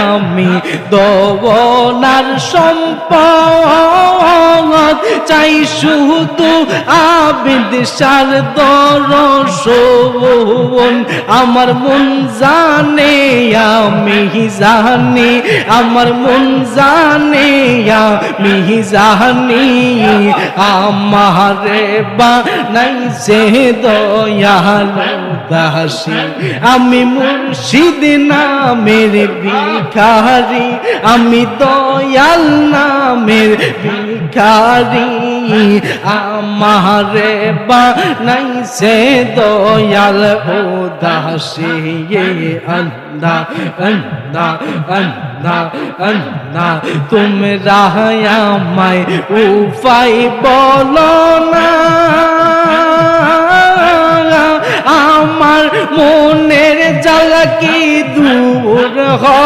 আমি দোনার সম্পদ চাই শুধু আবিদ শার দর্শন আমার মন জানে আমি জানি আমার মন জানে আমি জানি আমারে বানাইছে দয়ালু দাসী আমি মুর্শিদ নামের ভিখারি আমি দয়াল নামের ভিখারি আমারে বানাইছে দয়াল ও দাসী আল্লাহ আল্লাহ আল্লাহ আল্লাহ তোমরা আমায় উপায় বলো না আমার মনের জ্বালা কি দূর হয়